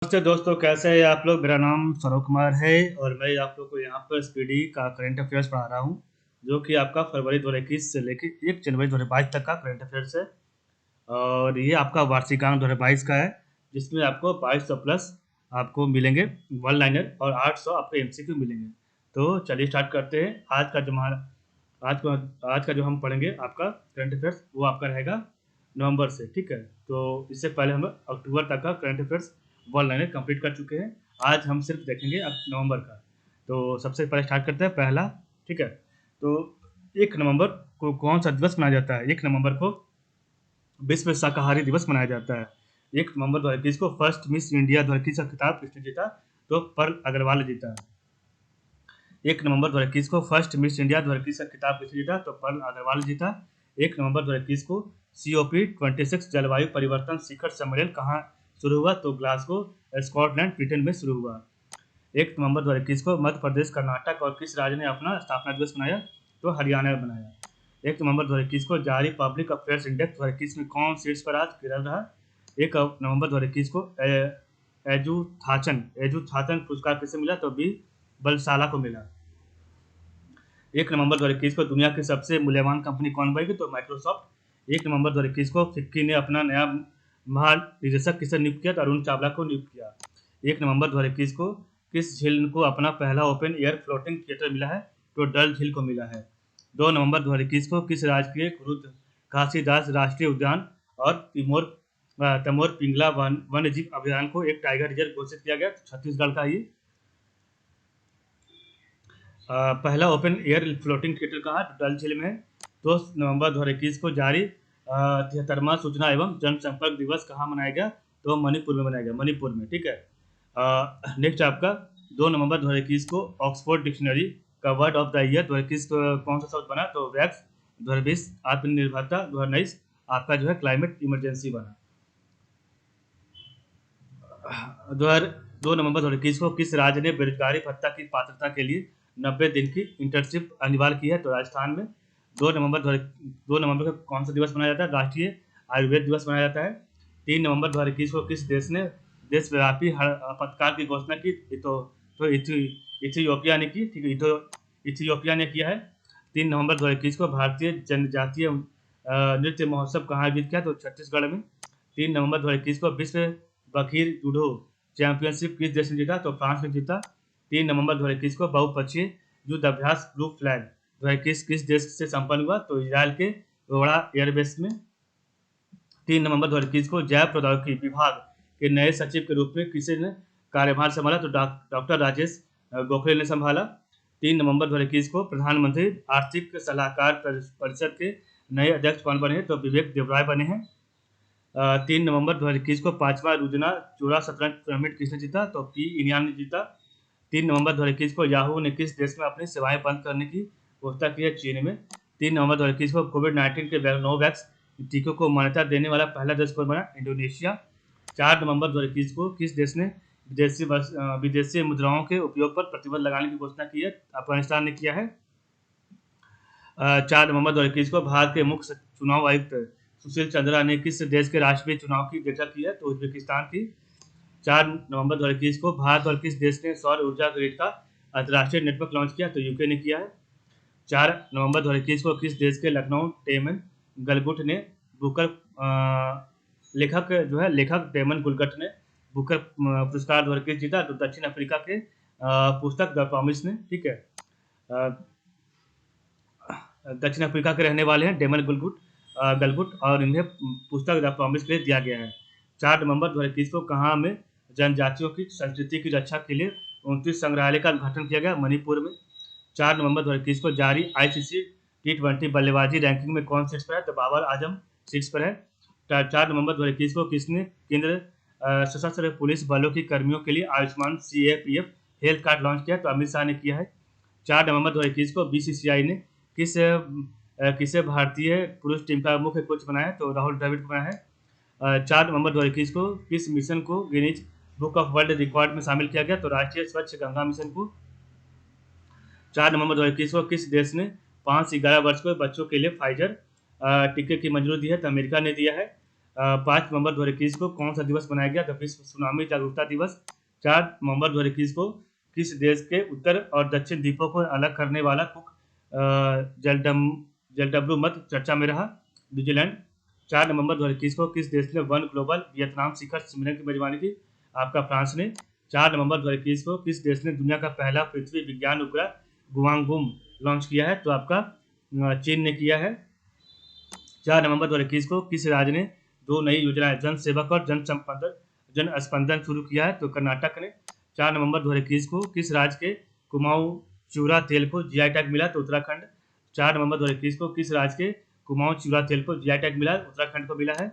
नमस्ते दोस्तों, कैसे हैं आप लोग। मेरा नाम सौरभ कुमार है और मैं आप लोग को यहाँ पर स्पीडी का करंट अफेयर्स पढ़ा रहा हूँ, जो कि आपका फरवरी 2021 से लेकर 1 जनवरी 2022 तक का करंट अफेयर्स है। और ये आपका वार्षिकांक 2022 का है, जिसमें आपको 2200 प्लस आपको मिलेंगे वन लाइनर और 800 आपको एमसीक्यू मिलेंगे। तो चलिए स्टार्ट करते हैं। आज का जो हम पढ़ेंगे आपका करंट अफेयर्स, वो आपका रहेगा नवंबर से, ठीक है। तो इससे पहले हम अक्टूबर तक का current affairs one liner complete कर चुके हैं। आज हम सिर्फ देखेंगे अब नवंबर का। तो सबसे पहले स्टार्ट करते हैं पहला, ठीक है। तो 1 नवंबर को कौन सा दिवस मनाया जाता है? 1 नवंबर को विश्व शाकाहारी दिवस मनाया जाता है। 1 नवंबर 2021 को फर्स्ट मिस इंडिया 2021 का खिताब किसने जीता? तो पर्ल अग्रवाल ने जीता। 1 नवंबर 2021 को फर्स्ट मिस इंडिया 2021 का खिताब किसने जीता? तो पर्ल अग्रवाल ने जीता। 1 नवंबर 2021 को COP26 जलवायु परिवर्तन शिखर सम्मेलन कहाँ शुरू हुआ? तो ग्लासगो स्कॉटलैंड ब्रिटेन में शुरू हुआ। 1 नवंबर 2021 को मध्य प्रदेश, कर्नाटक और किस राज्य ने अपना स्थापना दिवस मनाया? तो हरियाणा में मनाया। 1 नवंबर 2021 को जारी पब्लिक अफेयर्स इंडेक्स 2021 में कौन शीर्ष पर? आज केरल रहा। 1 नवंबर 2021 को एजुथाचन पुरस्कार किसे मिला? तो बी बलशाला को मिला। 1 नवंबर 2021 को दुनिया की सबसे मूल्यवान कंपनी कौन बनेगी? तो माइक्रोसॉफ्ट। 1 नवंबर 2021 को फिक्की ने अपना नया महानिदेशक किसे नियुक्त किया? तो अरुण चावला को नियुक्त किया। 1 नवंबर 2021 को किस झील को अपना पहला ओपन एयर फ्लोटिंग थिएटर मिला है? तो डल झील को मिला है। 2 नवंबर 2021 को किस राज्य के क्रुद घासीदास राष्ट्रीय उद्यान और तमोर पिंगला वन्य जीव अभियान को एक टाइगर रिजर्व घोषित किया गया? छत्तीसगढ़ का ये पहला ओपन एयर फ्लोटिंग थिएटर कहाँ? डल झील में है। 2 नवंबर 2021 को जारी 73वां सूचना एवं जनसंपर्क दिवस कहाँ मनाया गया? तो मणिपुर में मनाया गया, मणिपुर में, ठीक है। नेक्स्ट आपका 2 नवंबर 2021 को ऑक्सफोर्ड डिक्शनरी का वर्ड ऑफ द ईयर 2021 कौन सा शब्द बना? तो वैक्स। 2020 आत्मनिर्भरता। 2019 आपका जो है क्लाइमेट इमरजेंसी बना। 2 नवंबर 2021 को किस राज्य ने बेरोजगारी भत्ता की पात्रता के लिए 90 दिन की इंटर्नशिप अनिवार्य की है? तो राजस्थान में। 2 नवंबर को कौन सा दिवस मनाया जाता है? राष्ट्रीय आयुर्वेद दिवस मनाया जाता है। 3 नवंबर 2021 को किस देश ने देशव्यापी आपातकाल की घोषणा की? इथियोपिया ने की, ठीक है। इथियोपिया ने किया है। 3 नवंबर 2021 को भारतीय जनजातीय नृत्य महोत्सव कहाँ आयोजित किया? तो छत्तीसगढ़ में। 3 नवंबर 2021 को विश्व बखीर जूडो चैंपियनशिप किस देश ने जीता? तो फ्रांस ने जीता। 3 नवंबर 2021 को बहुपक्षीय युद्ध अभ्यास ब्लू फ्लैग 2021 किस देश से संपन्न हुआ? तो इजराइल के रोड़ा एयरबेस में। 3 नवंबर 2021 को जैव प्रौद्योगिकी विभाग के नए सचिव के रूप में किसे ने कार्यभार संभाला? तो डॉक्टर राजेश गोखले ने संभाला। 3 नवंबर 2021 को प्रधानमंत्री आर्थिक सलाहकार परिषद के नए अध्यक्ष कौन बने हैं? तो विवेक देवराय बने हैं। 3 नवंबर 2021 को 5वां रुजना चूड़ा शतरंज टूर्नामेंट किसने जीता? तो पी इनियान ने जीता। 3 नवंबर 2021 को याहू ने किस देश में अपनी सेवाएं बंद करने की घोषणा की है? चीन में। 3 नवंबर 2021 को कोविड-19 के नोवैक्स टीकों को मान्यता देने वाला पहला देश कौन बना? इंडोनेशिया। 4 नवंबर 2021 को किस देश ने विदेशी मुद्राओं के उपयोग पर प्रतिबंध लगाने की घोषणा की है? अफगानिस्तान ने किया है। 4 नवंबर 2021 को भारत के मुख्य चुनाव आयुक्त सुशील चंद्रा ने किस देश के राष्ट्रीय चुनाव की देखरेख की है? तो उज्बेकिस्तान की। 4 नवंबर 2021 को भारत और किस देश ने सौर ऊर्जा ग्रिड का अंतर्राष्ट्रीय नेटवर्क लॉन्च किया? तो यूके ने किया है। 4 नवंबर 2021 को किस देश के लखनऊ टेमन गलगुट ने बुकर लेखक टेमन गुलगट ने बुकर पुरस्कार 2021 जीता? तो दक्षिण अफ्रीका के पुस्तक द प्रॉमिस ने, ठीक है। दक्षिण अफ्रीका के रहने वाले हैं डेमन गलगुट और इन्हें पुस्तक द प्रॉमिस के लिए दिया गया है। 4 नवंबर 2021 को कहाँ में जनजातियों की संस्कृति की रक्षा के लिए 29 संग्रहालय का उद्घाटन किया गया? मणिपुर में। 4 नवंबर 2021 को जारी ICC T20 बल्लेबाजी रैंकिंग में कौन शीर्ष पर है? तो बाबर आजम शीर्ष पर है। 4 नवंबर 2021 को किसने केंद्र सशस्त्र पुलिस बलों के कर्मियों के लिए Ayushman CAPF health card launch किया? तो अमित शाह ने किया है। 4 नवंबर 2021 को BCCI ने किसे भारतीय पुरुष टीम का मुख्य कोच बनाया? तो राहुल द्रविड़ को बनाया है। 4 नवंबर 2021 को किस मिशन को Guinness book of world record में शामिल किया गया? तो राष्ट्रीय स्वच्छ गंगा मिशन को। 4 नवंबर 2021 को किस देश ने 5 से 11 वर्ष के बच्चों के लिए फाइजर टीके की मंजूरी दी है? तो अमेरिका ने दिया है। 5 नवंबर 2021 को कौन सा दिवस मनाया गया? तो विश्व सुनामी जागरूकता दिवस। 4 नवंबर 2021 को किस देश के उत्तर और दक्षिण द्वीपों को अलग करने वाला कुक जलडब्लू मत चर्चा में रहा? न्यूजीलैंड। 4 नवंबर 2021 को किस देश ने वन ग्लोबल वियतनाम शिखर सम्मेलन की मेजबानी की? आपका फ्रांस ने। 4 नवंबर 2021 को किस देश ने दुनिया का पहला पृथ्वी विज्ञान उपग्रह गुआंगबूम लॉन्च किया है? तो आपका चीन ने किया है। 4 नवंबर 2021 को किस राज्य ने 2 नई योजनाएं जन सेवक और जन स्पंदन शुरू किया है? तो कर्नाटक ने। 4 नवंबर 2021 को किस राज्य के कुमाऊं चूरा तेल को जीआई टैग मिला? तो उत्तराखंड। 4 नवंबर 2021 को किस राज्य के कुमाऊं चूरा तेल को जीआई टैग मिला? उत्तराखंड को मिला है।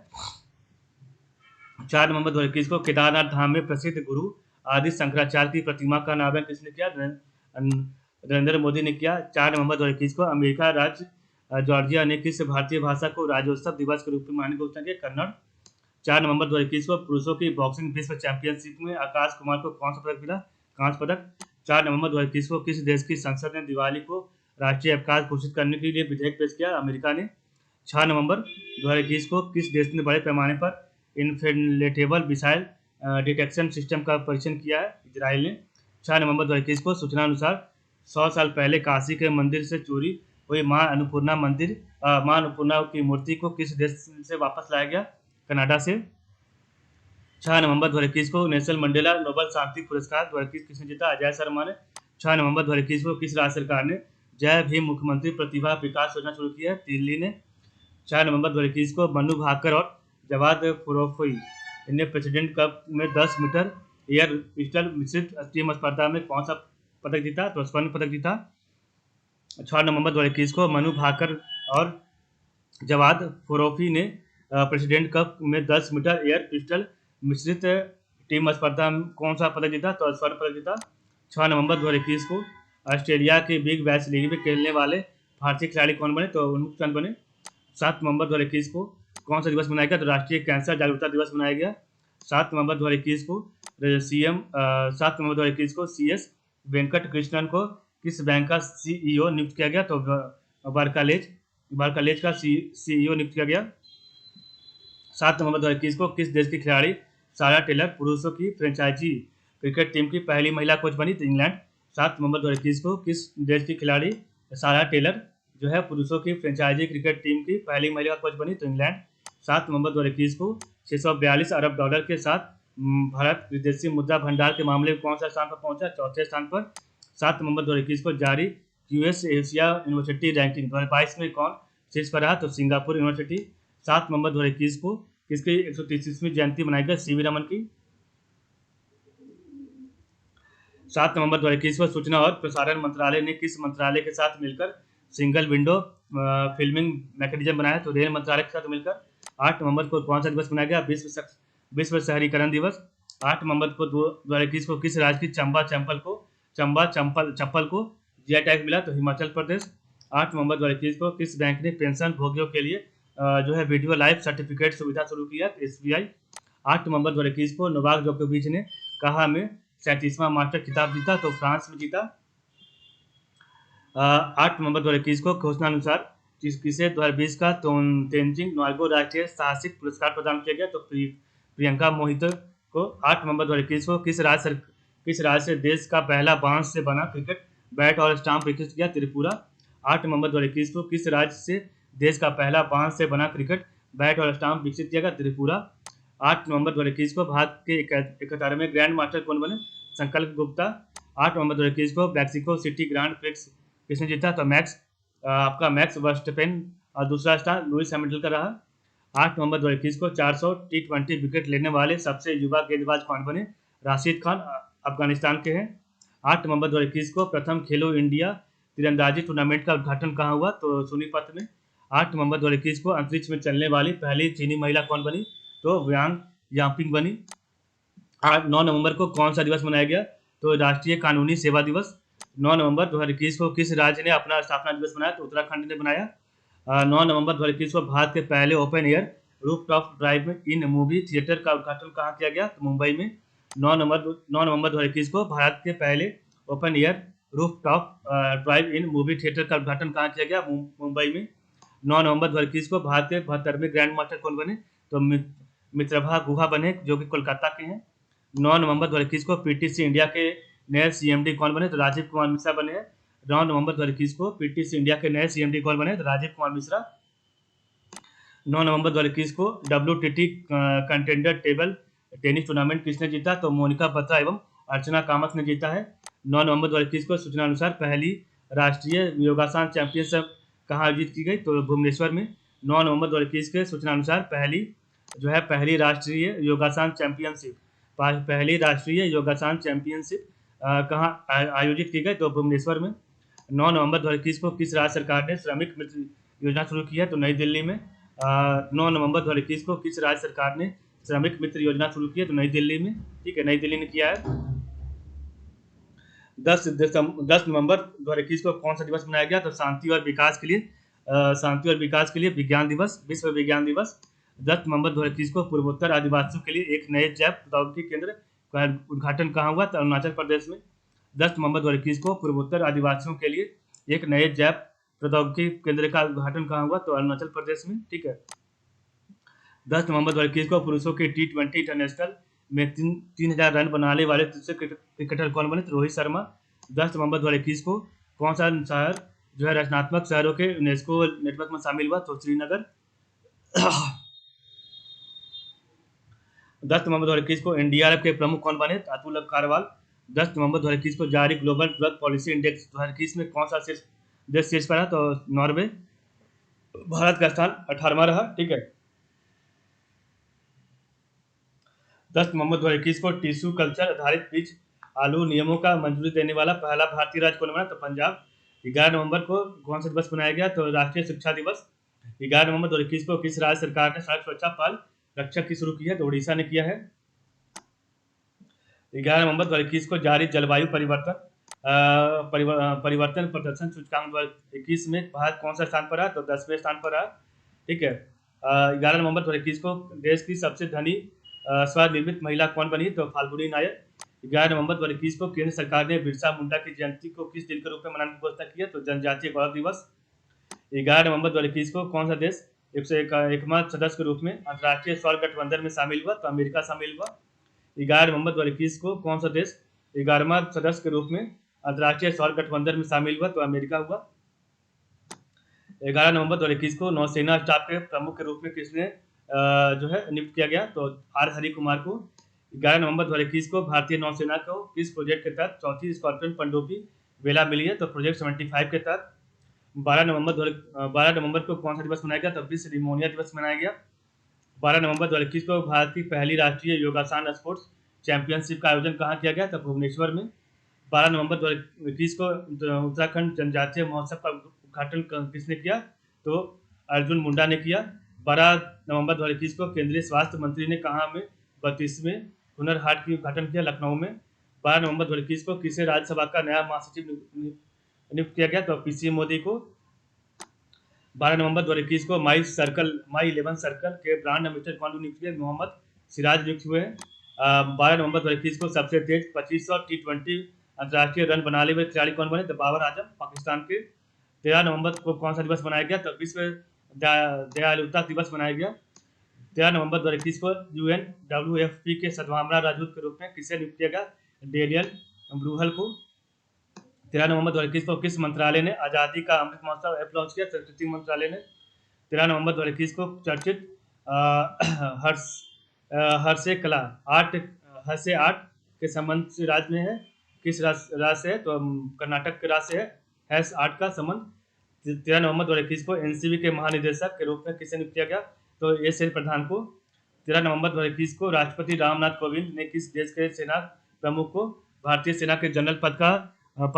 4 नवंबर 2021 को केदारनाथ धाम में प्रसिद्ध गुरु आदि शंकराचार्य की प्रतिमा का अनावरण किसने किया? नरेंद्र मोदी ने किया। 4 नवंबर 2021 को अमेरिका राज्य जॉर्जिया ने किस भारतीय भाषा को राज्योत्सव दिवस के रूप में मान्य घोषणा किया? कन्नड़। 4 नवंबर 2021 को पुरुषों की बॉक्सिंग विश्व चैंपियनशिप में आकाश कुमार को कौन सा पदक मिला? कांस्य पदक। 4 नवंबर 2021 को किस देश की संसद ने दिवाली को राष्ट्रीय अवकाश घोषित करने के लिए विधेयक पेश किया? अमेरिका ने। 6 नवंबर 2021 को किस देश ने बड़े पैमाने पर इन्फ्लेटेबल मिसाइल डिटेक्शन सिस्टम का परीक्षण किया है? इजराइल ने। 6 नवंबर 2021 को सूचना अनुसार 100 साल पहले काशी के मंदिर से चोरी हुई मां अन्नपूर्णा की मूर्ति को किस देश से वापस लाया गया? कनाडा से। 6 नवंबर 2021 को नेशनल मंडेला नोबल शांति पुरस्कार 2021 किसने जीता? अजय शर्मा ने। 6 नवंबर 2021 को किस राज्य सरकार ने जय भीम मुख्यमंत्री प्रतिभा विकास योजना शुरू की है? दिल्ली ने। 4 नवंबर 2021 को मनु भाकर और जवाद फुरोफी ने प्रेसिडेंट कप में 10 मीटर एयर पिस्टल मिश्रित टीम स्पर्धा में कौन सा पदक जीता? तो स्वर्ण पदक जीता। 6 नवंबर 2021 को मनु भाकर और जवाद फुरोफी ने प्रेसिडेंट कप में 10 मीटर एयर पिस्टल मिश्रित टीम स्पर्धा में कौन सा पदक जीता? तो स्वर्ण पदक जीता। 6 नवंबर 2021 को ऑस्ट्रेलिया के बिग बैश लीग में खेलने वाले भारतीय खिलाड़ी कौन बने? तो उन्मुक्त चंद बने। 7 नवंबर 2021 को कौन सा दिवस मनाया गया? तो राष्ट्रीय कैंसर जागरूकता दिवस मनाया गया। 7 नवंबर 2021 को 7 नवंबर 2021 को CS वेंकट कृष्णन को किस बैंक का CEO नियुक्त किया गया? तो बार्कलेज का CEO नियुक्त किया गया। 7 नवंबर 2021 को किस देश की खिलाड़ी सारा टेलर पुरुषों की फ्रेंचाइजी क्रिकेट टीम की पहली महिला कोच बनी? तो इंग्लैंड। 7 नवंबर 2021 को किस देश की खिलाड़ी सारा टेलर जो है पुरुषों की फ्रेंचाइजी क्रिकेट टीम की पहली महिला कोच बनी? तो इंग्लैंड। 7 नवंबर 2021 को 642 अरब डॉलर के साथ भारत विदेशी मुद्रा भंडार के मामले में कौन सा स्थान पर पहुंचा? चौथे स्थान पर। 7 नवंबर 2021 को जारी यूएस एशिया यूनिवर्सिटी रैंकिंग 2022 में कौन शीर्ष पर रहा? तो सिंगापुर यूनिवर्सिटी। 7 नवंबर 2021 को किसकी 133वीं जयंती मनाई गई? सीवी रमन की। 7 नवंबर 2021 को सूचना और प्रसारण मंत्रालय ने किस मंत्रालय के साथ मिलकर सिंगल विंडो फिल्मिंग मैकेनिज्म बनाया? तो रेल मंत्रालय के साथ मिलकर। 8 नवंबर को कौन सा दिवस मनाया गया? विश्व शहरीकरण दिवस। 8 नवंबर को 2021 को किस राज्य की चंबा चप्पल को जीआई टैग मिला? तो हिमाचल प्रदेश। 8 नवंबर 2021 को किस बैंक ने पेंशन भोगियों के लिए जो है वीडियो लाइव सर्टिफिकेट सुविधा शुरू की है? SBI। 8 नवंबर 2021 को नोवाक जोकोविच ने कहा में 37वां मास्टर खिताब जीता? तो फ्रांस में जीता। 8 नवंबर 2021 को घोषणा अनुसार किसे 2020 का तेंजिंग नोर्गे राष्ट्रीय साहसिक पुरस्कार प्रदान किया गया? तो प्रियंका मोहितो को। 8 नवंबर 2021 को किस राज्य से देश का पहला बांस से बना क्रिकेट बैट और स्टाम्प विकसित किया? त्रिपुरा। 8 नवंबर 2021 को किस राज्य से देश का पहला बांस से बना क्रिकेट बैट और स्टाम्प विकसित किया गया? त्रिपुरा। 8 नवंबर 2021 को भारत के 71वें ग्रैंड मास्टर कौन बने? संकल्प गुप्ता। 8 नवंबर 2021 को मैक्सिको सिटी ग्रांड प्रिक्स किसने जीता? तो मैक्स वर्स्टपेन और दूसरा स्थान लुइस हैमिल्टन का रहा। 8 नवंबर 2021 को 400 T20 विकेट लेने वाले सबसे युवा गेंदबाज कौन बने? राशिद खान अफगानिस्तान के हैं। 8 नवंबर 2021 को प्रथम खेलो इंडिया तीरंदाजी टूर्नामेंट का उद्घाटन कहाँ हुआ? तो सोनीपत में। 8 नवंबर 2021 को अंतरिक्ष में चलने वाली पहली चीनी महिला कौन बनी? तो व्यांग यापिंग बनी। 9 नवंबर को कौन सा दिवस मनाया गया? तो राष्ट्रीय कानूनी सेवा दिवस। 9 नवंबर 2021 को किस राज्य ने अपना स्थापना दिवस मनाया? तो उत्तराखंड ने बनाया। 9 नवंबर 2021 को भारत के पहले ओपन एयर रूफटॉप ड्राइव इन मूवी थिएटर का उद्घाटन कहाँ किया गया? तो मुंबई में। 9 नवंबर 2021 को भारत के पहले ओपन एयर रूफटॉप ड्राइव इन मूवी थिएटर का उद्घाटन कहाँ किया गया? मुंबई में। 9 नवंबर 2021 को भारत के 72वें ग्रैंड मास्टर कौन बने? तो मित्रभा गुहा बने, जो कि कोलकाता के हैं। 9 नवंबर 2021 को पीटीसी इंडिया के नए सीएमडी कौन बने, तो राजीव कुमार मिश्रा बने हैं। 9 नवंबर 2021 को पीटीसी इंडिया के नए सीएमडी कौन बने, तो राजीव कुमार मिश्रा। 9 नवंबर 2021 को WTT contender table tennis tournament किसने जीता, तो मोनिका बत्रा एवं अर्चना कामत ने जीता है। 9 नवंबर 2021 को सूचना अनुसार पहली राष्ट्रीय योगासन चैंपियनशिप कहाँ आयोजित की गई, तो भुवनेश्वर में। 9 नवंबर 2021 के सूचना अनुसार पहली राष्ट्रीय योगासन चैंपियनशिप कहाँ आयोजित की गई, तो भुवनेश्वर में। 9 नवंबर 2021 को किस राज्य सरकार ने श्रमिक मित्र योजना शुरू की है, तो नई दिल्ली में। 9 नवंबर 2021 को किस राज्य सरकार ने श्रमिक मित्र योजना शुरू की है, तो नई दिल्ली में। ठीक है, नई दिल्ली ने किया है। 10 नवंबर 2021 को कौन सा दिवस मनाया गया, तो शांति और विकास के लिए विज्ञान दिवस, विश्व विज्ञान दिवस। 10 नवंबर 2021 को पूर्वोत्तर आदिवासियों के लिए एक नए जैव प्रौद्योगिकी केंद्र का उद्घाटन कहाँ हुआ, तो अरुणाचल प्रदेश में। 10 नवंबर 2021 को पूर्वोत्तर आदिवासियों के लिए एक नए जैव प्रौद्योगिकी केंद्र का उद्घाटन कहाँ हुआ, तो अरुणाचल प्रदेश में। ठीक है। 10 नवंबर 2021 को पुरुषों के T20 इंटरनेशनल में 3000 रन बनाने वाले दूसरे क्रिकेटर कौन बने, तो रोहित शर्मा। 10 नवंबर 2021 को कौन सा शहर जो है रचनात्मक शहरों के यूनेस्को नेटवर्क में शामिल हुआ, तो श्रीनगर। 10 नवंबर 2021 को NDRF के प्रमुख कौन बने, अतुल कारवाल। 10 नवंबर 2021 को जारी ग्लोबल ड्रग पॉलिसी इंडेक्स 2021 में कौन सा देश शीर्ष पर है, तो नॉर्वे। भारत का स्थान 18वां रहा। ठीक है। 10 नवंबर 2021 को टिश्यू कल्चर आधारित बीज आलू नियमों का मंजूरी देने वाला पहला भारतीय राज्य कौन बना, तो पंजाब। 11 नवंबर को कौन सा दिवस मनाया गया, तो राष्ट्रीय शिक्षा दिवस। 11 नवंबर 2021 को किस राज्य सरकार ने सड़क सुरक्षा पहल रक्षक की शुरू की है, तो उड़ीसा ने किया है। 11 नवंबर 2021 को जारी जलवायु परिवर्तन प्रदर्शन सूचकांक 2021 में भारत कौन सा स्थान पर है, तो 10वें स्थान पर है। ठीक है। 11 नवंबर 2021 को देश की सबसे धनी स्वनिर्मित महिला कौन बनी, तो फाल्गुनी नायर। 11 नवंबर 2021 को केंद्र सरकार ने बिरसा मुंडा की जयंती को किस दिन के रूप में मनाने की घोषणा की है, तो जनजातीय गौरव दिवस। 11 नवंबर 2021 को कौन सा देश 101वां सदस्य के रूप में अंतर्राष्ट्रीय सौर गठबंधन में शामिल हुआ, तो अमेरिका शामिल हुआ। 11 नवंबर 2021 को कौन सा देश 11वां सदस्य के रूप में अंतर्राष्ट्रीय सौर गठबंधन में शामिल हुआ, तो अमेरिका हुआ। 11 नवंबर 2021 को नौसेना स्टाफ के प्रमुख के रूप में किसने जो है नियुक्त किया गया, तो आर हरि कुमार को। 11 नवंबर 2021 को भारतीय नौसेना को किस प्रोजेक्ट के तहत चौथी स्कॉर्पियन पनडुब्बी बेला मिली है, तो प्रोजेक्ट 75 के तहत। 12 नवंबर को कौन सा दिवस मनाया गया, तो विश्व निमोनिया दिवस मनाया गया। 12 नवंबर 2021 को भारत की पहली राष्ट्रीय योगासन स्पोर्ट्स चैंपियनशिप का आयोजन कहाँ किया गया, तो भुवनेश्वर में। 12 नवंबर 2021 को उत्तराखंड जनजातीय महोत्सव का उद्घाटन किसने किया, तो अर्जुन मुंडा ने किया। 12 नवंबर 2021 को केंद्रीय स्वास्थ्य मंत्री ने कहाँ में 32वें हुनर हाट की उद्घाटन किया, लखनऊ में। 12 नवंबर 2021 को किसे राज्यसभा का नया महासचिव नियुक्त किया गया, तो पीसी मोदी को। 12 नवंबर 2021 को माई 11 सर्कल के ब्रांड एम्बेसडर कौन नियुक्त किए, मोहम्मद सिराज नियुक्त हुए हैं। 12 नवंबर 2021 को सबसे तेज 2500 T20 अंतर्राष्ट्रीय रन बनाने वाले खिलाड़ी कौन बने, तो बाबर आजम पाकिस्तान के। 13 नवंबर को कौन सा दिवस मनाया गया, तो विश्व दयालुता दिवस मनाया गया। 13 नवंबर 2021 को UNWFP के सद्भावना राजदूत के रूप में किसे नियुक्त किया गया, डेनियल ब्रूहल को। 13 नवंबर 2021 को किस मंत्रालय ने आज़ादी का अमृत महोत्सव ऐप लॉन्च किया, संस्कृति मंत्रालय ने। 13 नवंबर 2021 को चर्चित हर्षे आर्ट के संबंध से राज्य में है, किस राज्य से है, तो कर्नाटक के राज्य से है हर्ष आर्ट का संबंध। 13 नवंबर 2021 को एनसीबी के महानिदेशक के रूप में किसे नियुक्त किया गया, तो एस.एन. प्रधान को। 13 नवंबर 2021 को राष्ट्रपति रामनाथ कोविंद ने किस देश के सेना प्रमुख को भारतीय सेना के जनरल पद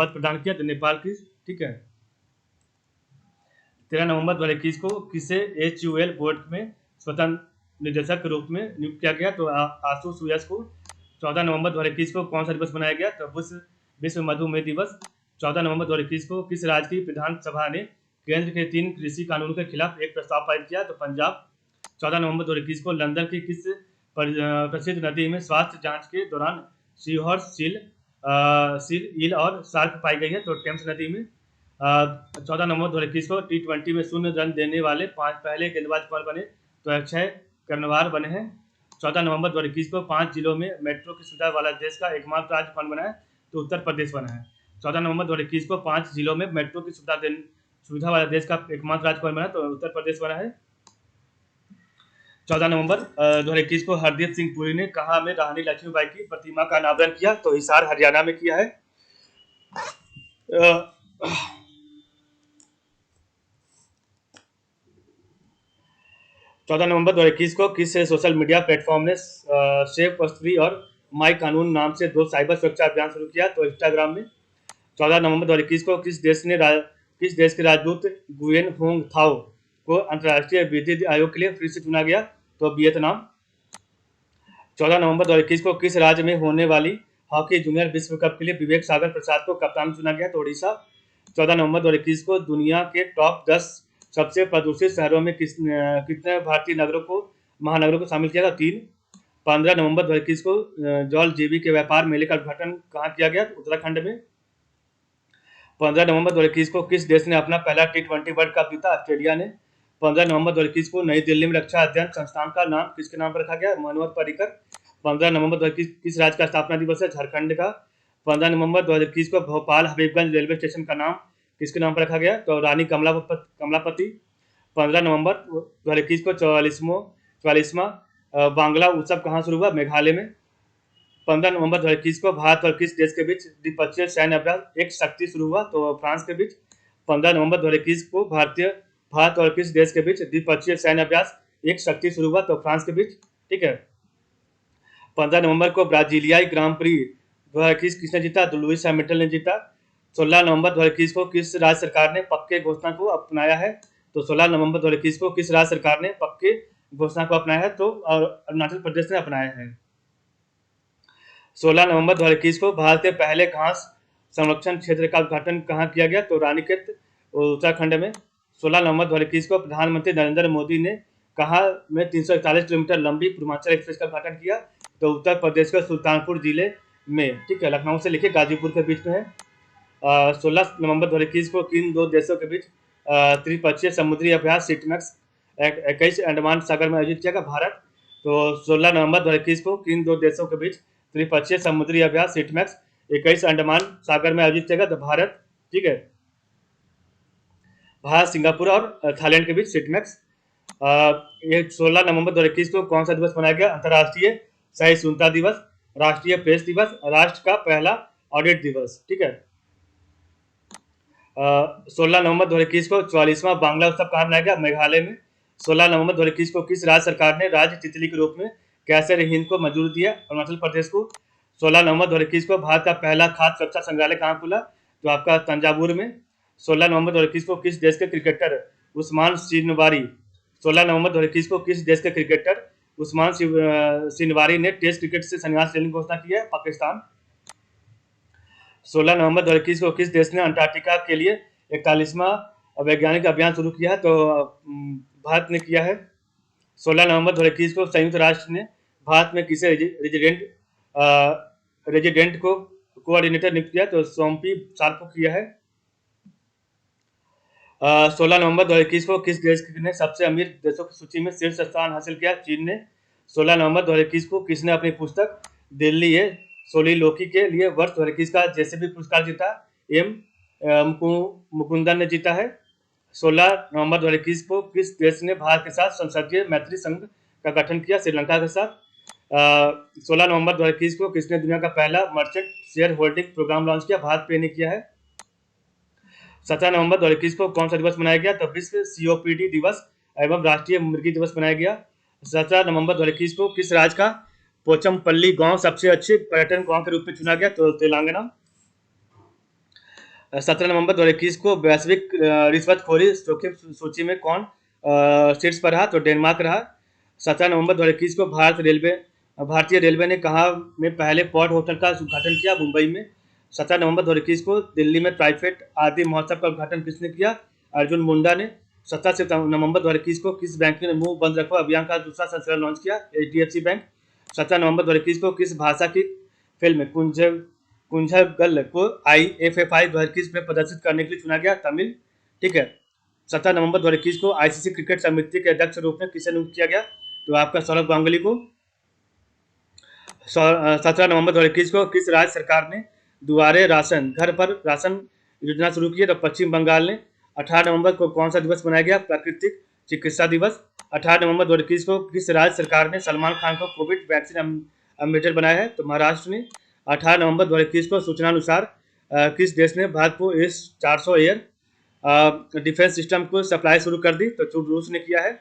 प्रदान किया, तो नेपाल की। ठीक है। 13 नवंबर 2021 को किसे HUL बोर्ड में स्वतंत्र निदेशक के रूप में नियुक्त किया गया, तो आशु सुयस को। 14 नवंबर 2021 को कौन सा दिवस मनाया गया, तो विश्व मधुमेह दिवस। 14 नवंबर 2021 को किस राज्य की विधानसभा ने केंद्र के 3 कृषि कानूनों के खिलाफ एक प्रस्ताव पारित किया, तो पंजाब। 14 नवंबर 2021 को लंदन की किस प्रसिद्ध नदी में स्वास्थ्य जांच के दौरान सीहॉर्स, सील, ईल और शार्क पाई गई है, तो टेम्स नदी में। 14 नवंबर 2021 को T20 में 0 रन देने वाले 5 पहले गेंदबाज कौन बने, तो अक्षय कर्णवार बने हैं। 14 नवंबर 2021 को 5 जिलों में मेट्रो की सुविधा वाला देश का एकमात्र राज्य कौन बना है? तो उत्तर प्रदेश बना है। 14 नवंबर 2021 को 5 जिलों में मेट्रो की सुविधा वाला देश का एकमात्र राज्य कौन बना है? तो उत्तर प्रदेश बना है। 14 नवंबर 2021 को हरदीप सिंह पुरी ने कहा में रानी लक्ष्मीबाई की प्रतिमा का अनावरण किया? तो हिसार हरियाणा में किया है। 14 नवंबर 2021 को किस सोशल मीडिया प्लेटफॉर्म ने सेफ कस्टडी और माई कानून नाम से 2 साइबर सुरक्षा अभियान शुरू किया? तो इंस्टाग्राम में। 14 नवंबर 2021 को किस देश के राजदूत गुयेन होंग थाओ को अंतर्राष्ट्रीय विधि आयोग के लिए फिर से चुना गया? तो वियतनाम। 14 नवंबर 2021 को किस राज्य में होने वाली हॉकी जूनियर विश्व कप के लिए विवेक सागर प्रसाद को कप्तान चुना गया? तो उड़ीसा। 14 नवंबर 2021 को दुनिया के टॉप 10 सबसे प्रदूषित शहरों में कितने भारतीय महानगरों को शामिल किया था? 3। 15 नवंबर 2021 को जल जीवी के व्यापार मेले का उद्घाटन कहाँ किया गया? उत्तराखंड में। 15 नवंबर 2021 को किस देश ने अपना पहला T20 वर्ल्ड कप जीता? ऑस्ट्रेलिया ने। 15 नवंबर 2021 को नई दिल्ली में रक्षा अध्ययन संस्थान का नाम किसके नाम पर रखा गया? मनोहर पर्रिकर। 15 नवंबर 2021 किस राज्य का स्थापना दिवस है? झारखंड का। 15 नवंबर 2021 को भोपाल हबीबगंज रेलवे स्टेशन का नाम किसके नाम पर रखा गया? तो रानी कमलापति। 15 नवंबर 2021 को 44वां बांग्ला उत्सव कहाँ शुरू हुआ? मेघालय में। 15 नवंबर 2021 को भारत और किस देश के बीच द्विपक्षीय सैन्य अभ्यास एक शक्ति शुरू हुआ? तो फ्रांस के बीच। 15 नवंबर 2021 को भारत और किस देश के बीच द्विपक्षीय सैन्य अभ्यास एक शक्ति शुरू हुआ? तो फ्रांस के बीच। ठीक है। 15 नवंबर को ब्राजीलियाई ग्रां प्री 2021 किसने जीता? तो लुइस हैमिल्टन ने जीता। 16 नवंबर 2021 को किस राज्य सरकार ने पक्के घोषणा को अपनाया है? तो 16 नवंबर 2021 को किस राज्य सरकार ने पक्के घोषणा को अपनाया है? तो अरुणाचल प्रदेश ने अपनाया है। 16 नवंबर 2021 को भारत के पहले घास संरक्षण क्षेत्र का उद्घाटन कहाँ किया गया? तो रानीखेत उत्तराखंड में। 16 नवंबर 2021 को प्रधानमंत्री नरेंद्र मोदी ने कहा में 341 किलोमीटर लंबी पूर्वांचल एक्सप्रेस का उद्घाटन किया? तो उत्तर प्रदेश के सुल्तानपुर जिले में। ठीक है, लखनऊ से लेके गाजीपुर के बीच में है। 16 नवंबर 2021 को किन 2 देशों के बीच त्रिपक्षीय समुद्री अभ्यास सिटमैक्स 21 अंडमान सागर में आयोजित किया गया? भारत। तो 16 नवंबर 2021 को किन 2 देशों के बीच त्रिपक्षीय समुद्री अभ्यास सिटमैक्स 21 अंडमान सागर में आयोजित किया गया? तो भारत। ठीक है, भारत, सिंगापुर और थाईलैंड के बीच सिटमैक्स। 16 नवंबर 2021 को कौन सा दिवस मनाया गया? अंतर्राष्ट्रीय सहिष्णुता दिवस, राष्ट्रीय प्रेस दिवस, राष्ट्र का पहला ऑडिट दिवस। ठीक है। 16 नवंबर 2021 को 44वां बांग्ला उत्सव कहाँ मनाया गया? मेघालय में। 16 नवंबर 2021 को किस राज्य सरकार ने राज्य तितली के रूप में कैसर हिंद को मंजूरी दिया? अरुणाचल प्रदेश को। 16 नवंबर 2021 को भारत का पहला खाद्य सुरक्षा संग्रहालय कहाँ खुला? तो आपका तंजावुर में। 16 नवंबर 2021 को किस देश के क्रिकेटर उस्मान शिनवारी 16 नवंबर 2021 को किस देश के क्रिकेटर उस्मान शिनवारी ने टेस्ट क्रिकेट से संन्यास लेने की घोषणा की है? पाकिस्तान। 16 नवंबर 2021 को किस देश ने अंटार्कटिका के लिए 41वां वैज्ञानिक अभियान शुरू किया? तो भारत ने किया है। 16 नवंबर 2021 को संयुक्त राष्ट्र ने भारत में किसे रेजिडेंट को कोऑर्डिनेटर नियुक्त किया? तो सोम्पी सार को किया है। 16 नवंबर 2021 को किस देश ने सबसे अमीर देशों की सूची में शीर्ष स्थान हासिल किया? चीन ने। 16 नवंबर 2021 को किसने अपनी पुस्तक दिल्ली है सोलिलोकी के लिए वर्ष 2021 का जेसीबी पुरस्कार जीता? एम मुकुंदन ने जीता है। 16 नवंबर 2021 को किस देश ने भारत के साथ संसदीय मैत्री संघ का गठन किया? श्रीलंका के साथ। 16 नवंबर 2021 को किसने दुनिया का पहला merchant share holding programme launch किया? भारत पे ने किया है। 17 नवंबर 2021 को कौन सा दिवस मनाया गया? तो विश्व सीओपीडी दिवस एवं राष्ट्रीय मुर्गी दिवस मनाया गया। 17 नवंबर 2021 को किस राज्य का पोचमपल्ली गांव सबसे अच्छे पर्यटन गांव के रूप में चुना गया? तो तेलंगाना। 17 नवंबर 2021 को वैश्विक रिश्वतखोरी जोखिम सूची में कौन शीर्ष पर रहा? तो डेनमार्क रहा। 17 नवंबर 2021 को भारतीय रेलवे ने कहा में पहले पॉड होटल का उद्घाटन किया? मुंबई में। 17 नवंबर 2021 को दिल्ली में ट्राइफेड आदि महोत्सव का उद्घाटन किसने किया? अर्जुन मुंडा ने। 17 नवंबर 2021 को किस बैंक ने मुंह बंद रखो अभियान का दूसरा संस्करण लॉन्च किया? HDFC bank. 17 नवंबर 2021 को किस भाषा की फिल्म कुंजगल को IFFI 2021 में प्रदर्शित करने के लिए चुना गया? तमिल। ठीक है। 17 नवंबर 2021 को ICC क्रिकेट समिति के अध्यक्ष रूप में किसे नियुक्त किया गया? तो आपका सौरभ गांगुली को। 17 नवंबर 2021 को किस राज्य सरकार ने दुआरे राशन घर पर राशन योजना शुरू की है? तो पश्चिम बंगाल ने। 18 नवंबर को कौन सा दिवस मनाया गया? प्राकृतिक चिकित्सा दिवस। 18 नवंबर 2021 को किस राज्य सरकार ने सलमान खान को कोविड वैक्सीन एम्बेसडर बनाया है? तो महाराष्ट्र ने। 18 नवंबर 2021 को सूचना अनुसार किस देश ने भारत को S-400 एयर डिफेंस सिस्टम को सप्लाई शुरू कर दी? तो रूस ने किया है।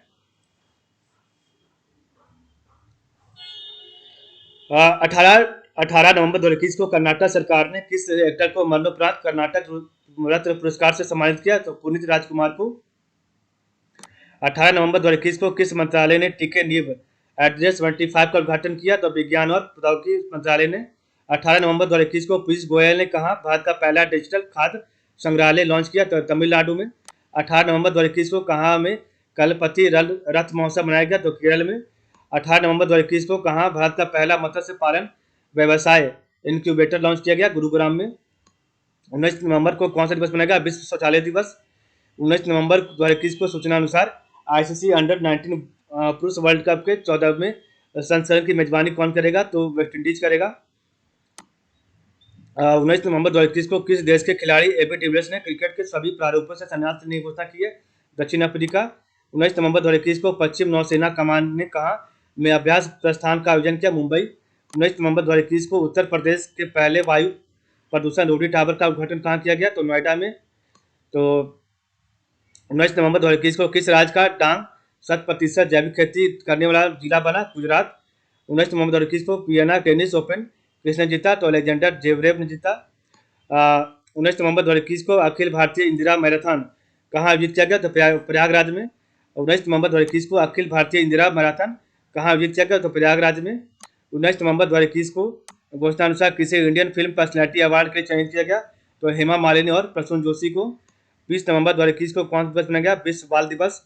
18 नवंबर 2021 को कर्नाटक सरकार ने किस एक्टर को मरणोपरांत कर्नाटक रत्न पुरस्कार से सम्मानित किया? तो पुनीत राजकुमार को। 18 नवंबर 2021 को किस मंत्रालय ने टीके नीव एड्रेस 25 का उद्घाटन किया? तो विज्ञान और प्रौद्योगिकी मंत्रालय ने। 18 नवंबर 2021 को पीयूष गोयल ने कहा भारत का पहला डिजिटल खाद्य संग्रहालय लॉन्च किया? तो तमिलनाडु में। 18 नवंबर 2021 को कहाँ में कलपति रथ महोत्सव मनाया गया? तो केरल में। 18 नवंबर 2021 को कहाँ भारत का पहला मत्स्य पालन व्यवसाय इनक्यूबेटर लॉन्च किया गया? गुरुग्राम में। 19 नवंबर को कौन सा दिवस मनाया गया? विश्व शौचालय दिवस। 19 नवंबर 2021 को सूचना अनुसार आईसीसी अंडर-19 पुरुष वर्ल्ड कप के 14वें संस्करण की मेजबानी कौन करेगा? तो वेस्ट इंडीज करेगा। 19 नवंबर 2021 को किस देश के खिलाड़ी एबी डिविलियर्स ने क्रिकेट के सभी प्रारूपों से संन्यास लेने की घोषणा की है? दक्षिण अफ्रीका। 19 नवंबर 2021 को पश्चिम नौसेना कमान ने कहा में अभ्यास प्रस्थान का आयोजन किया? मुंबई। 19 नवंबर 2021 को उत्तर प्रदेश के पहले वायु प्रदूषण रोधी टावर का उद्घाटन कहाँ किया गया? तो नोएडा में। तो 19 नवंबर 2021 को किस राज्य का डांग 100% जैविक खेती करने वाला जिला बना? गुजरात। 19 नवंबर 2021 को वियना टेनिस ओपन किसने जीता? तो अलेक्जेंडर जेवरेव ने जीता। 19 नवंबर 2021 को अखिल भारतीय इंदिरा मैराथन कहाँ आयोजित किया गया? तो प्रयागराज में। 19 नवंबर 2021 को अखिल भारतीय इंदिरा मैराथन कहाँ आयोजित किया गया? तो प्रयागराज में। 19 नवंबर 2021 को घोषणा अनुसार किसे इंडियन फिल्म पर्सनैलिटी अवार्ड के लिए चयनित किया गया? तो हेमा मालिनी और प्रसून जोशी को। 20 नवंबर 2021 को कौन सा दिवस मनाया गया? विश्व बाल दिवस।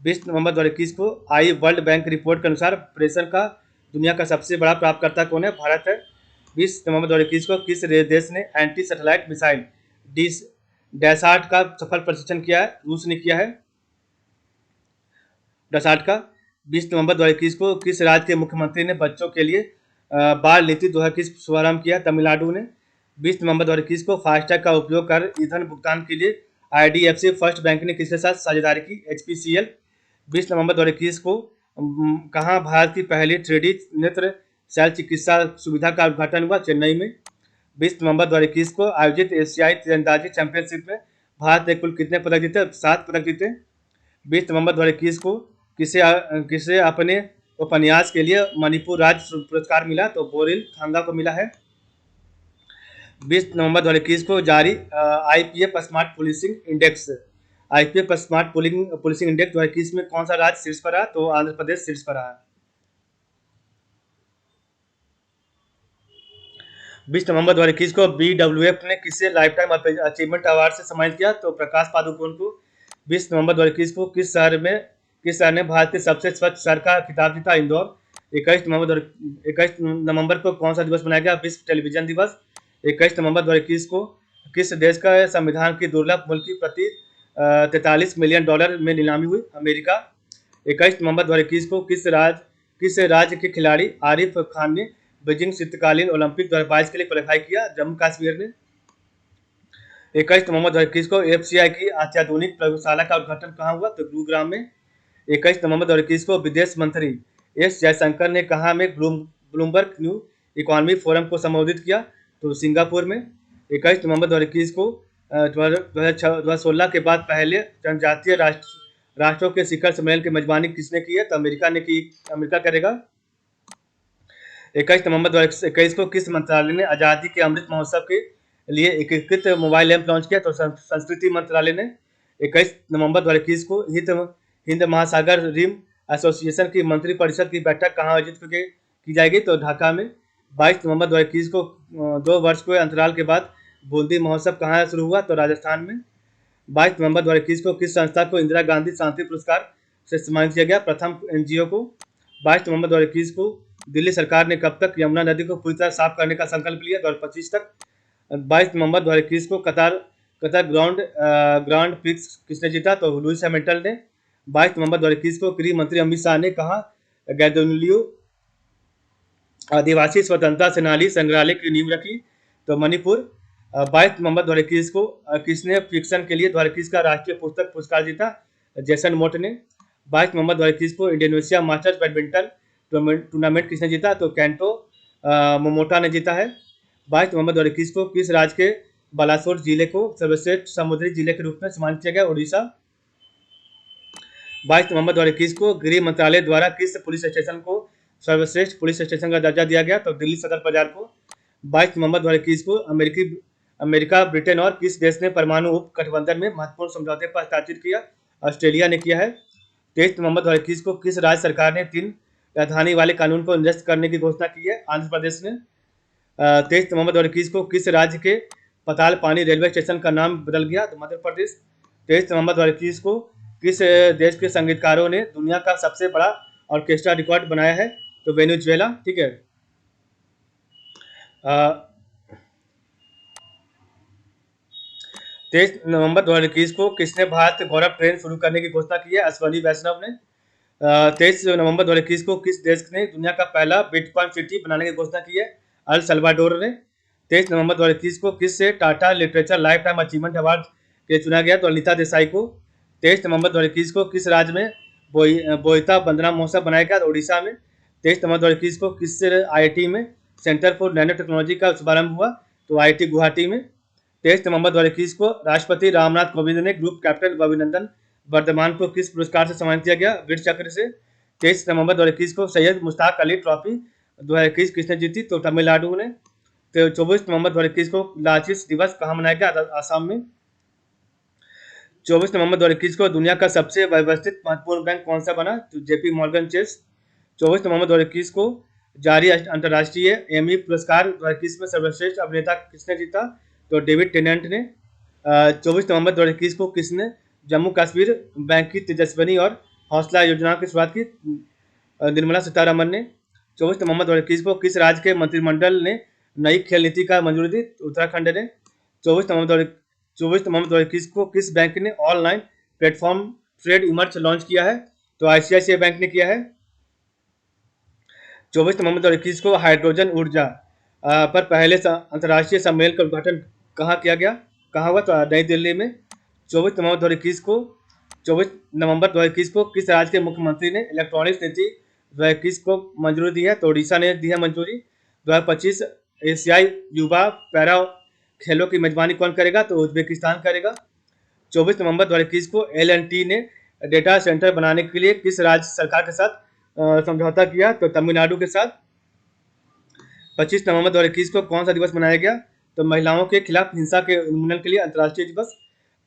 20 नवंबर 2021 को आई वर्ल्ड बैंक रिपोर्ट के अनुसार प्रेषण का दुनिया का सबसे बड़ा प्राप्तकर्ता कौन है? भारत है। 20 नवंबर 2021 को किस देश ने एंटी सैटेलाइट मिसाइल डैसाट का सफल परीक्षण किया है? रूस ने किया है डैसाट का। 20 नवंबर 2021 को किस राज्य के मुख्यमंत्री ने बच्चों के लिए बाल नीति 2021 शुभारंभ किया? तमिलनाडु ने। 20 नवंबर 2021 को फास्टैग का उपयोग कर ईंधन भुगतान के लिए IDFC फर्स्ट बैंक ने किसके साथ साझेदारी की? HPCL। 20 नवंबर 2021 को कहाँ भारत की पहली 3D नेत्र शल्य चिकित्सा सुविधा का उद्घाटन हुआ? चेन्नई में। 20 नवंबर 2021 को आयोजित एशियाई तीरंदाजी चैंपियनशिप में भारत ने कुल कितने पदक जीते? 7 पदक जीते। 20 नवंबर 2021 को किसे अपने उपन्यास के लिए मणिपुर राज्य पुरस्कार मिला? तो बोरिल थांगा को मिला है। 20 नवंबर 2021 को जारी IPF smart policing index IPF smart policing index 2021 में कौन सा राज्य शीर्ष पर रहा? तो आंध्र प्रदेश शीर्ष पर रहा। 20 नवंबर 2021 को BWF ने किसे लाइफटाइम अचीवमेंट अवार्ड से सम्मानित किया? तो प्रकाश पादुकोण को। 20 नवंबर 2021 को किस शहर ने भारत के सबसे स्वच्छ शहर का खिताब जीता? इंदौर। 21 नवंबर को कौन सा दिवस मनाया गया? विश्व टेलीविजन दिवस। 21 नवंबर 2021 को किस देश का संविधान की दुर्लभ मुल्की प्रति $43 मिलियन में नीलामी हुई? अमेरिका। 21 नवंबर 2021 को किस राज्य के खिलाड़ी आरिफ खान ने बीजिंग शीतकालीन ओलंपिक 2022 के लिए क्वालिफाई किया? जम्मू कश्मीर ने। 21 नवंबर 2021 को FCI की अत्याधुनिक प्रयोगशाला का उद्घाटन कहाँ हुआ? तो गुरुग्राम में। 21 नवंबर 2021 को विदेश मंत्री S जयशंकर ने कहाँ में ब्लूमबर्ग न्यू इकोनॉमी फोरम को संबोधित किया? तो सिंगापुर में। 21 नवंबर 2021 को 2016 के बाद पहले जनजातीय राष्ट्रों के शिखर सम्मेलन की मेजबानी किसने की है? तो अमेरिका ने की। अमेरिका करेगा। 21 नवंबर 2021 को किस मंत्रालय ने आज़ादी के अमृत महोत्सव के लिए एकीकृत मोबाइल ऐप लॉन्च किया? तो संस्कृति मंत्रालय ने। 21 नवंबर 2021 को हिंद महासागर रिम एसोसिएशन की मंत्रिपरिषद की बैठक कहाँ आयोजित की जाएगी? तो ढाका में। 22 नवंबर 2021 को 2 वर्ष के अंतराल के बाद बूंदी महोत्सव कहाँ शुरू हुआ? तो राजस्थान में। 22 नवंबर 2021 को किस संस्था को इंदिरा गांधी शांति पुरस्कार से सम्मानित किया गया? प्रथम NGO को। 22 नवंबर 2021 को दिल्ली सरकार ने कब तक यमुना नदी को पूरी तरह साफ करने का संकल्प लिया? 2025 तक। 22 नवंबर 2021 को कतर ग्रांड प्रिक्स किसने जीता? तो लुइस हैमिल्टन ने। 22 नवंबर 2021 को गृह मंत्री अमित शाह ने कहा गैदोलियो आदिवासी स्वतंत्रता सेनानी संग्रहालय की नींव रखी? तो मणिपुर। 22 नवंबर 2021 को किसने फिक्शन के लिए 2021 का राष्ट्रीय पुस्तक पुरस्कार जीता? जेसन मोट ने। 22 नवंबर 2021 को इंडोनेशिया मास्टर्स बैडमिंटन टूर्नामेंट किसने जीता? तो केंटो मोमोटा ने जीता है। 22 नवंबर 2021 को किस राज्य के बालासोर जिले को सर्वश्रेष्ठ समुद्री जिले के रूप में सम्मानित किया गया? उड़ीसा। 22 नवंबर 2021 को गृह मंत्रालय द्वारा किस पुलिस स्टेशन को सर्वश्रेष्ठ पुलिस स्टेशन का दर्जा दिया गया? तो दिल्ली सदर बाजार को। 22 नवंबर 2021 को अमेरिका, ब्रिटेन और किस देश ने परमाणु उप गठबंधन में महत्वपूर्ण समझौते पर हस्ताक्षर किया? ऑस्ट्रेलिया ने किया है। 23 नवंबर 2021 को किस राज्य सरकार ने 3 राजधानी वाले कानून को निरस्त करने की घोषणा की है? आंध्र प्रदेश ने। 23 नवंबर 2021 को किस राज्य के पताल पानी रेलवे स्टेशन का नाम बदल गया? तो मध्य प्रदेश। 23 नवंबर 2021 को किस देश के संगीतकारों ने दुनिया का सबसे बड़ा ऑर्केस्ट्रा रिकॉर्ड बनाया है? तो वेनेजुएला। ठीक है। 23 नवंबर 2021 को किसने भारत गौरव ट्रेन शुरू करने की घोषणा की है? अश्वनी वैष्णव ने। 23 नवंबर 2021 को किस देश ने दुनिया का पहला बिटकॉइन सिटी बनाने की घोषणा की है? अल सल्वाडोर ने। 23 नवंबर 2021 को किस से Tata literature life time achievement award के लिए चुना गया? तो अनिता देसाई को। 23 नवंबर 2021 को किस राज्य में बोईता बंदना महोत्सव बनाया गया? तो उड़ीसा में। 23 नवंबर 2021 को किस IIT में सेंटर फॉर नैनो टेक्नोलॉजी का शुभारंभ हुआ? तो IIT गुवाहाटी में। 23 नवंबर 2021 को राष्ट्रपति रामनाथ कोविंद ने ग्रुप कैप्टन अभिनंदन वर्धमान को किस पुरस्कार से सम्मानित किया गया? वीर चक्र से। 23 नवंबर 2021 को सैयद मुश्ताक अली ट्रॉफी 2021 किसने जीती? तो तमिलनाडु ने। तो 24 नवंबर 2021 को लाचिस दिवस कहाँ मनाया गया? आसाम में। 24 नवंबर 2021 को दुनिया का सबसे व्यवस्थित महत्वपूर्ण बैंक कौन सा बना? तो JP मॉर्गन चेस। 24 नवंबर 2021 को जारी अंतर्राष्ट्रीय एमी पुरस्कार 2021 में सर्वश्रेष्ठ अभिनेता किसने जीता? तो डेविड टेनेंट ने। 24 नवंबर 2021 को किसने जम्मू कश्मीर बैंक की तेजस्विनी और हौसला योजना की शुरुआत की? निर्मला सीतारमन ने। 24 नवंबर 2021 को किस राज्य के मंत्रिमंडल ने नई खेल नीति का मंजूरी दी? उत्तराखंड ने। 24 नवंबर 2021 को किस बैंक ने ऑनलाइन प्लेटफॉर्म ट्रेड इमर्च लॉन्च किया है? तो ICICI बैंक ने किया है। 24 नवंबर 2021 को हाइड्रोजन ऊर्जा पर पहले अंतर्राष्ट्रीय सम्मेलन का उद्घाटन कहाँ किया गया? कहाँ हुआ? तो नई दिल्ली में। 24 नवंबर 2021 को किस राज्य के मुख्यमंत्री ने इलेक्ट्रॉनिक्स नीति 2021 को मंजूरी दी है? तो उड़ीसा ने दी है मंजूरी। 2025 एशियाई युवा पैरा खेलों की मेजबानी कौन करेगा? तो उज्बेकिस्तान करेगा। 24 नवंबर 2021 को L&T ने डेटा सेंटर बनाने के लिए किस राज्य सरकार के साथ समझौता किया? तो तमिलनाडु के साथ। 25 नवंबर 2021 को कौन सा दिवस मनाया गया? तो महिलाओं के खिलाफ हिंसा के उन्मूलन के लिए अंतर्राष्ट्रीय दिवस।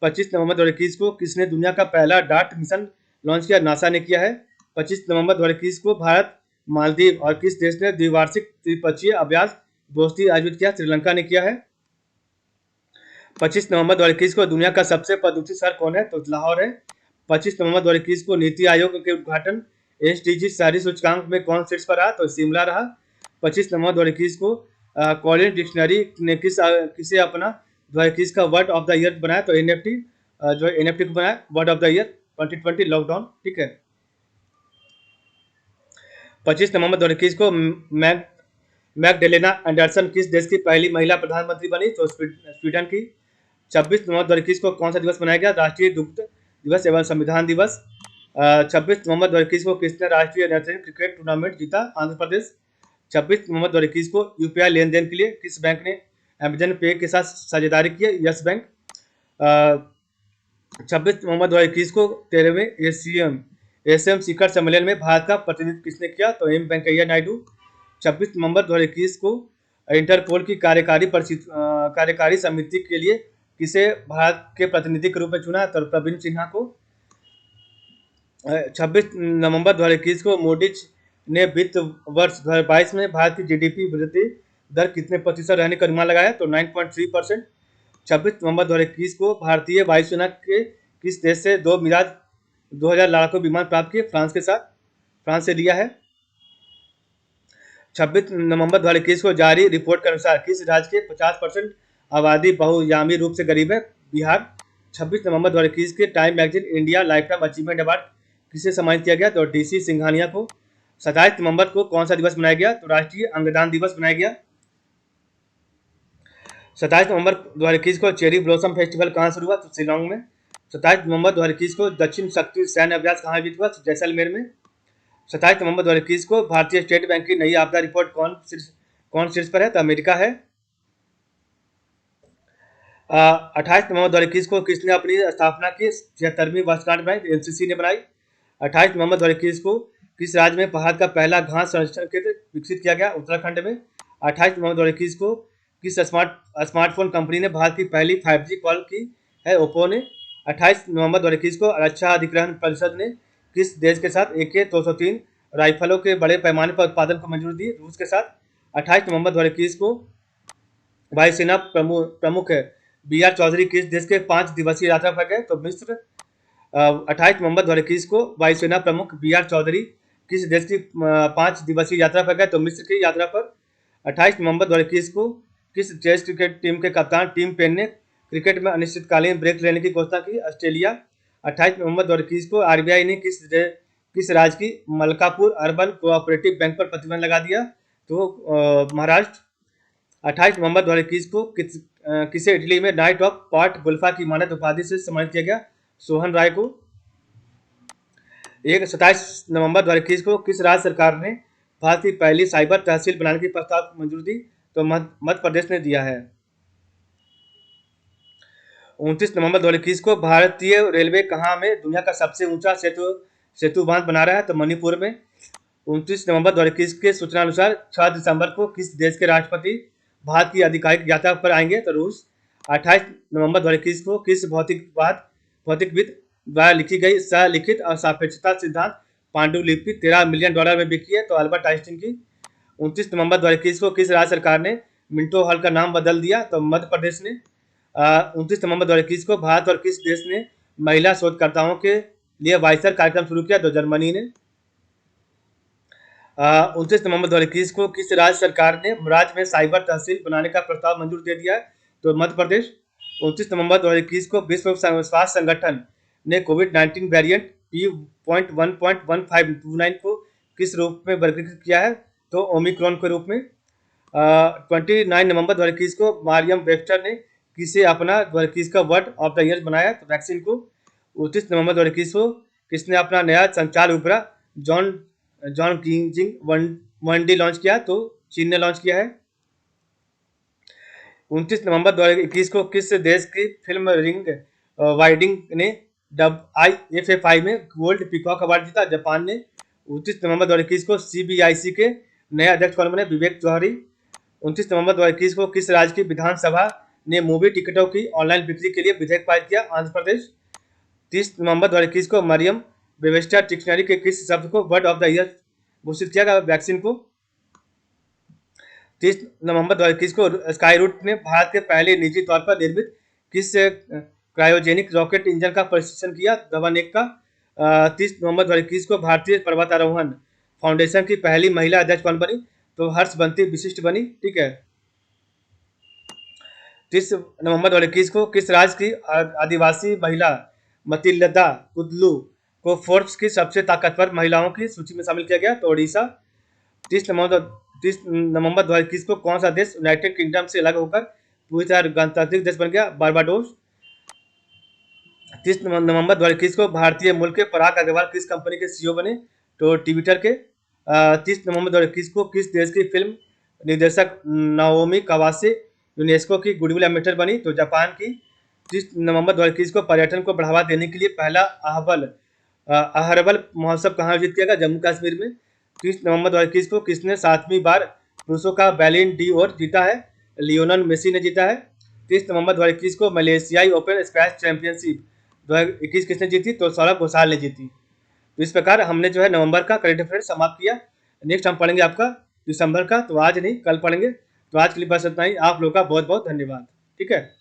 25 नवंबर 2021 को किसने दुनिया का पहला डार्ट मिशन लॉन्च किया? नासा ने किया है। 25 नवंबर 2021 को भारत, मालदीव और किस देश ने द्विवार्षिक त्रिपक्षीय अभ्यास दोस्ती आयोजित किया? श्रीलंका ने किया है। 25 नवंबर 2021 को दुनिया का सबसे प्रदूषित शहर कौन है? तो लाहौर है। 25 नवंबर 2021 को नीति आयोग के उद्घाटन SDG शहरी सूचकांक में कौन शीर्ष पर रहा? तो शिमला रहा। 25 नवंबर 2021 को कॉलिन डिक्शनरी ने किसे अपना 2021 का वर्ड ऑफ द ईयर बनाया? तो NFT जो है NFT को बनाया word of the year 2020 lockdown. ठीक है। 25 नवंबर 2021 को मैगडेलेना एंडरसन किस देश की पहली महिला प्रधानमंत्री बनी? तो स्वीडन की। 26 नवंबर 2021 को कौन सा दिवस मनाया गया? राष्ट्रीय दुग्ध दिवस एवं संविधान दिवस। 26 नवंबर 2021 को किसने राष्ट्रीय नेशनल क्रिकेट टूर्नामेंट जीता? आंध्र प्रदेश। 26 नवंबर 2021 को UPI लेन देन के लिए किस बैंक ने अमेजन पे के साथ साझेदारी की है? Yes bank. 26 नवंबर 2021 को 13वें एशियन शिखर सम्मेलन में भारत का प्रतिनिधित्व किसने किया? तो M वेंकैया नायडू। 26 नवंबर 2021 को इंटरपोल की कार्यकारी समिति के लिए किसे भारत के प्रतिनिधि के रूप में चुना? तो प्रवीण सिन्हा को। 26 नवंबर 2021 को मोडिज ने वित्त वर्ष 2022 में भारत की GDP वृद्धि दर कितने प्रतिशत रहने का अनुमान लगाया? तो 9.3%। 26 नवंबर 2021 को भारतीय वायुसेना के किस देश से 2 मिराज 2000 लड़ाकू विमान प्राप्त किए? फ्रांस के साथ, फ्रांस से लिया है। 26 नवंबर 2021 को जारी रिपोर्ट के अनुसार किस राज्य के 50% आबादी बहुआयामी रूप से गरीब है? बिहार। 26 नवंबर 2021 के time magazine India life time achievement award किसे सम्मानित किया गया? तो DC सिंघानिया को। 27 नवंबर को कौन सा दिवस मनाया गया? तो राष्ट्रीय अंगदान दिवस मनाया गया। 27 नवंबर 2021 को चेरी ब्लॉसम फेस्टिवल कहाँ शुरू हुआ? तो शिलोंग में। 27 नवंबर 2021 को दक्षिण शक्ति सैन्य अभ्यास कहाँ आयोजित हुआ? तो जैसलमेर में। 27 नवंबर 2021 को भारतीय स्टेट बैंक की नई आपदा रिपोर्ट कौन शीर्ष पर है? तो अमेरिका है। 28 नवंबर 2021 को किसने अपनी स्थापना की 76वीं वर्षगांठ बनाई? एनसीसी ने बनाई। 28 नवंबर 2021 को किस राज्य में भारत का पहला घास संरक्षण केंद्र विकसित किया गया? उत्तराखंड में। 28 नवंबर 2021 को किस स्मार्टफोन कंपनी ने भारत की पहली 5G कॉल की है? ओप्पो ने। 28 नवंबर 2021 को रक्षा अधिग्रहण परिषद ने किस देश के साथ AK-203 राइफलों के बड़े पैमाने पर उत्पादन को मंजूरी दी? रूस के साथ। 28 नवंबर 2021 को वायुसेना प्रमुख BR चौधरी किस देश के 5 दिवसीय यात्रा पर गए? तो मिस्र। 28 नवंबर 2021 को वायुसेना प्रमुख BR चौधरी किस देश की 5 दिवसीय यात्रा पर गए? तो मिस्र की यात्रा पर। 28 नवंबर 2021 को किस टेस्ट क्रिकेट टीम के कप्तान टिम पेन ने क्रिकेट में अनिश्चितकालीन ब्रेक लेने की घोषणा की? ऑस्ट्रेलिया। 28 नवंबर 2021 को RBI ने किस राज्य की मलकापुर अर्बन कोऑपरेटिव बैंक पर प्रतिबंध लगा दिया? तो महाराष्ट्र। 28 नवंबर 2021 को किसे इटली में नाइट ऑफ पॉट गुल्फा की मानद उपाधि से सम्मानित किया गया? सोहन राय को। 27 नवंबर 2021 को किस राज्य सरकार ने भारत की पहली साइबर तहसील बनाने की प्रस्ताव को मंजूरी दी? तो मध्य प्रदेश ने दिया है। 29 नवंबर 2021 को भारतीय रेलवे कहाँ में दुनिया का सबसे ऊंचा सेतु बांध बना रहा है? तो मणिपुर में। 29 नवंबर 2021 के सूचना अनुसार 6 दिसंबर को किस देश के राष्ट्रपति भारत की आधिकारिक यात्रा पर आएंगे? तो रूस। 28 नवंबर 2021 को किस भौतिकविद द्वारा लिखी गई सलिखित और सापेक्षता सिद्धांत पांडुलिपि $13 मिलियन में बिकी है? तो अल्बर्ट आइंस्टीन की। 29 नवंबर 2021 को किस राज्य सरकार ने मिंटो हॉल का नाम बदल दिया? तो मध्य प्रदेश ने। 29 नवंबर 2021 को भारत और किस देश ने महिला शोधकर्ताओं के लिए वाइसर कार्यक्रम शुरू किया? तो जर्मनी ने। 29 नवंबर 2021 को किस राज्य सरकार ने राज्य में साइबर तहसील बनाने का प्रस्ताव मंजूर दे दिया है? तो मध्य प्रदेश। 29 नवंबर 2021 को विश्व स्वास्थ्य संगठन ने कोविड-19 वेरिएंट P.1.1529 को किस रूप में वर्गीकृत किया है? तो ओमिक्रॉन के रूप में। 29 नवंबर 2021 को मारियम वेबस्टर ने किसे अपना 2021 का वर्ड ऑफ द ईयर बनाया? तो वैक्सीन को। 29 नवंबर 2021 को किसने अपना नया संचार उपग्रह जॉन किंजिंग 1D लॉन्च किया? तो चीन ने लॉन्च किया है। 29 नवंबर 2021 को किस देश की फिल्म रिंग वाइडिंग ने IFFI में गोल्ड पीकॉक अवार्ड जीता? जापान ने। 29 नवंबर 2021 को CBIC के नए अध्यक्ष कौन बने? विवेक जौहरी। 29 नवंबर 2021 को किस राज्य की विधानसभा ने मूवी टिकटों की ऑनलाइन बिक्री के लिए विधेयक पारित किया? आंध्र प्रदेश। 30 नवंबर 2021 को मरियम वेबस्टर डिक्शनरी के किस शब्द को वर्ड ऑफ द ईयर घोषित किया गया? वैक्सीन को। 30 नवंबर 2021 को स्काईरूट ने भारत के पहले निजी तौर पर निर्मित किस क्रायोजेनिक रॉकेट इंजन का परीक्षण किया? धवन 1 का। 30 नवंबर 2021 को भारतीय पर्वतारोहण फाउंडेशन की पहली महिला अध्यक्ष कौन बनी? तो हर्षबंती विशिष्ट बनी। ठीक है। 30 नवंबर 2021 को किस राज्य की आदिवासी महिला मतिलदा कुदलू को फोर्ब्स की सबसे ताकतवर महिलाओं की सूची में शामिल किया गया? तो ओडिशा। 30 नवंबर 2021 को कौन सा देश यूनाइटेड किंगडम से अलग होकर पूरी तरह गणतांत्रिक देश बन गया? बारबाडोस। 30 नवंबर 2021 को भारतीय मूल के पराग अग्रवाल किस कंपनी के CEO बने? तो ट्विटर के। 30 नवंबर 2021 को किस देश की फिल्म निर्देशक नाओमी कावासे यूनेस्को की गुडविल एम्बेसडर बनी? तो जापान की। 30 नवंबर 2021 को पर्यटन को बढ़ावा देने के लिए पहला अहरबल महोत्सव कहाँ आयोजित किया गया? जम्मू कश्मीर में। 30 नवंबर 2021 को किसने 7वीं बार पुरुषों का बैलिन डी'ओर जीता है? लियोनेल मेसी ने जीता है। 30 नवंबर 2021 को मलेशियाई ओपन स्क्वैश चैंपियनशिप 2021 किसने जीती? तो सौरभ घोषाल ने जीती। तो इस प्रकार हमने जो है नवंबर का करंट अफेयर समाप्त किया। नेक्स्ट हम पढ़ेंगे आपका दिसंबर का, तो आज नहीं कल पढ़ेंगे। तो आज के लिए बस इतना ही। आप लोगों का बहुत बहुत धन्यवाद। ठीक है।